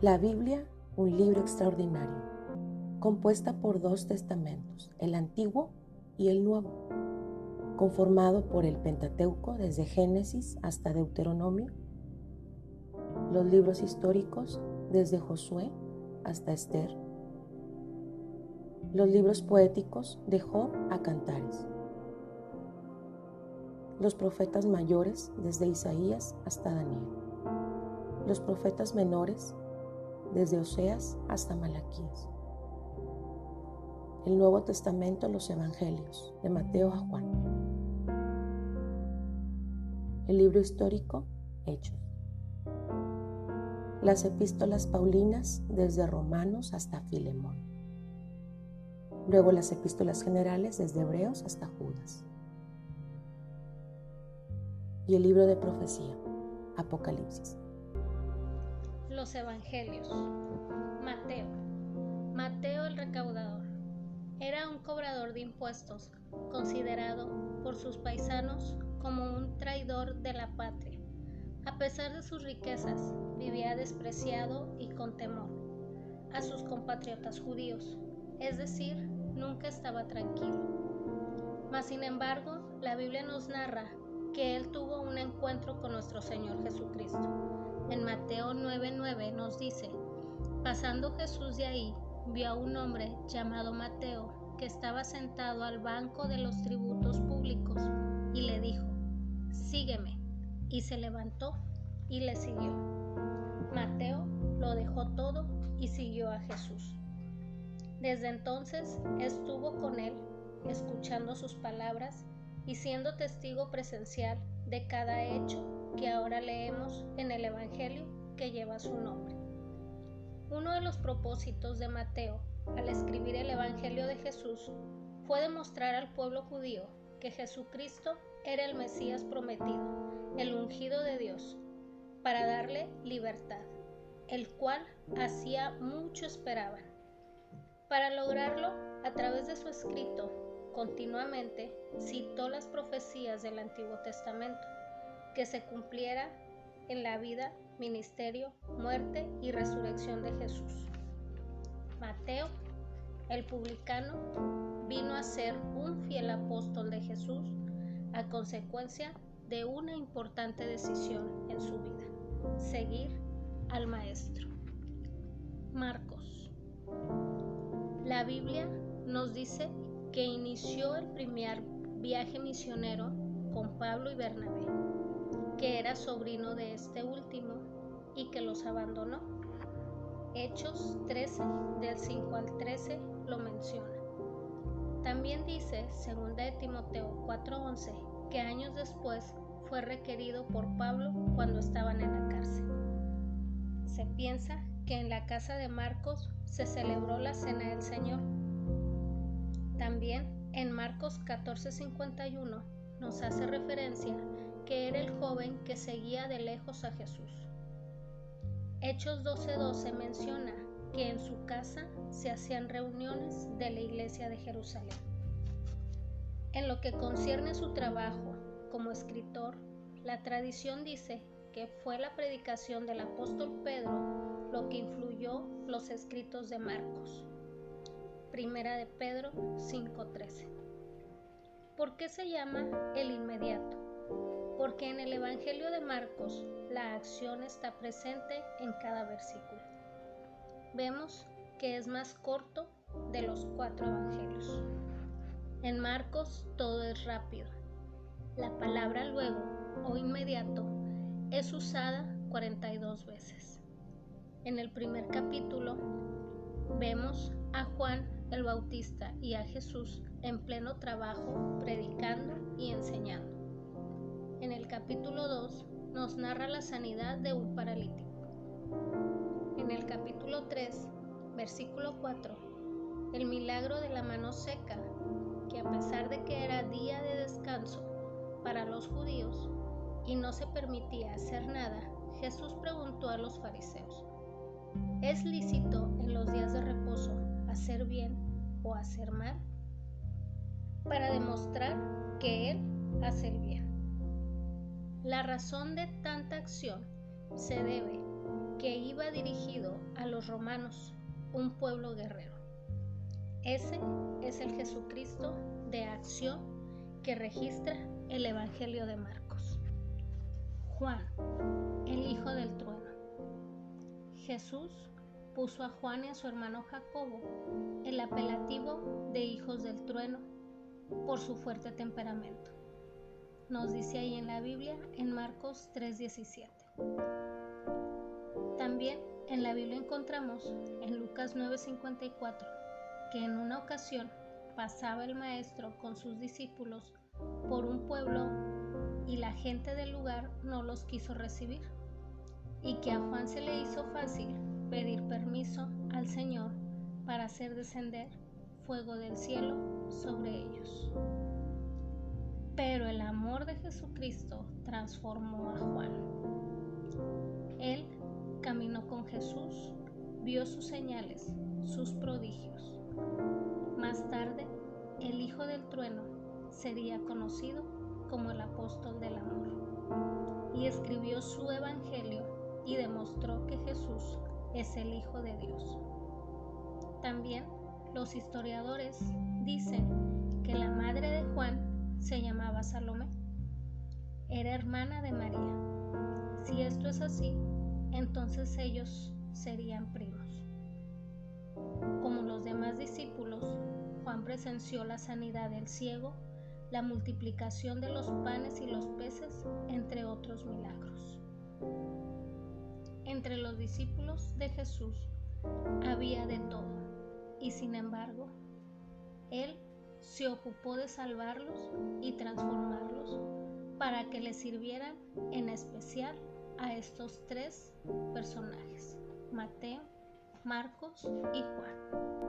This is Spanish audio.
La Biblia, un libro extraordinario, compuesta por 2 testamentos, el Antiguo y el Nuevo, conformado por el Pentateuco desde Génesis hasta Deuteronomio, los libros históricos desde Josué hasta Esther, los libros poéticos de Job a Cantares, los profetas mayores desde Isaías hasta Daniel, los profetas menores desde Oseas hasta Malaquías, el Nuevo Testamento, los Evangelios, de Mateo a Juan, el libro histórico, Hechos, las epístolas paulinas desde Romanos hasta Filemón, luego las epístolas generales desde Hebreos hasta Judas, y el libro de profecía, Apocalipsis. Los Evangelios. Mateo el recaudador. Era un cobrador de impuestos, considerado por sus paisanos como un traidor de la patria. A pesar de sus riquezas, vivía despreciado y con temor a sus compatriotas judíos, es decir, nunca estaba tranquilo. Mas sin embargo, la Biblia nos narra que él tuvo un encuentro con nuestro Señor Jesucristo. En Mateo 9:9 nos dice: pasando Jesús de ahí, vio a un hombre llamado Mateo que estaba sentado al banco de los tributos públicos y le dijo: sígueme. Y se levantó y le siguió. Mateo lo dejó todo y siguió a Jesús. Desde entonces estuvo con él, escuchando sus palabras y siendo testigo presencial de cada hecho que ahora leemos en el Evangelio que lleva su nombre. Uno de los propósitos de Mateo al escribir el Evangelio de Jesús fue demostrar al pueblo judío que Jesucristo era el Mesías prometido, el ungido de Dios, para darle libertad, el cual hacía mucho esperaban. Para lograrlo, a través de su escrito, continuamente citó las profecías del Antiguo Testamento, que se cumpliera en la vida, ministerio, muerte y resurrección de Jesús. Mateo, el publicano, vino a ser un fiel apóstol de Jesús a consecuencia de una importante decisión en su vida: seguir al Maestro. Marcos. La Biblia nos dice que inició el primer viaje misionero con Pablo y Bernabé, que era sobrino de este último y que los abandonó. Hechos 13, del 5 al 13 lo menciona. También dice 2 de Timoteo 4:11 que años después fue requerido por Pablo cuando estaban en la cárcel. Se piensa que en la casa de Marcos se celebró la Cena del Señor. También en Marcos 14:51 nos hace referencia que era el joven que seguía de lejos a Jesús. Hechos 12:12 menciona que en su casa se hacían reuniones de la iglesia de Jerusalén. En lo que concierne su trabajo como escritor, la tradición dice que fue la predicación del apóstol Pedro lo que influyó los escritos de Marcos. Primera de Pedro 5:13. ¿Por qué se llama el inmediato? Porque en el Evangelio de Marcos la acción está presente en cada versículo. Vemos que es más corto de los 4 evangelios. En Marcos todo es rápido. La palabra luego o inmediato es usada 42 veces. En el primer capítulo vemos a Juan el Bautista y a Jesús en pleno trabajo, predicando y enseñando. En el capítulo 2 nos narra la sanidad de un paralítico. En el capítulo 3, versículo 4, el milagro de la mano seca, que a pesar de que era día de descanso para los judíos y no se permitía hacer nada, Jesús preguntó a los fariseos: ¿es lícito en los días de reposo hacer bien o hacer mal? Para demostrar que Él hace el bien. La razón de tanta acción se debe que iba dirigido a los romanos, un pueblo guerrero. Ese es el Jesucristo de acción que registra el Evangelio de Marcos. Juan, el hijo del trueno. Jesús puso a Juan y a su hermano Jacobo el apelativo de hijos del trueno por su fuerte temperamento. Nos dice ahí en la Biblia, en Marcos 3:17. También en la Biblia encontramos en Lucas 9:54 que en una ocasión pasaba el maestro con sus discípulos por un pueblo y la gente del lugar no los quiso recibir, y que a Juan se le hizo fácil pedir permiso al Señor para hacer descender fuego del cielo sobre ellos. Pero el amor de Jesucristo transformó a Juan. Él caminó con Jesús, vio sus señales, sus prodigios. Más tarde, el Hijo del Trueno sería conocido como el apóstol del amor, y escribió su evangelio y demostró que Jesús es el Hijo de Dios. También los historiadores dicen que la madre de Juan se llamaba Salomé. Era hermana de María. Si esto es así, entonces ellos serían primos. Como los demás discípulos, Juan presenció la sanidad del ciego, la multiplicación de los panes y los peces, entre otros milagros. Entre los discípulos de Jesús había de todo, y sin embargo, Él se ocupó de salvarlos y transformarlos para que le sirvieran en especial a estos tres personajes, Mateo, Marcos y Juan.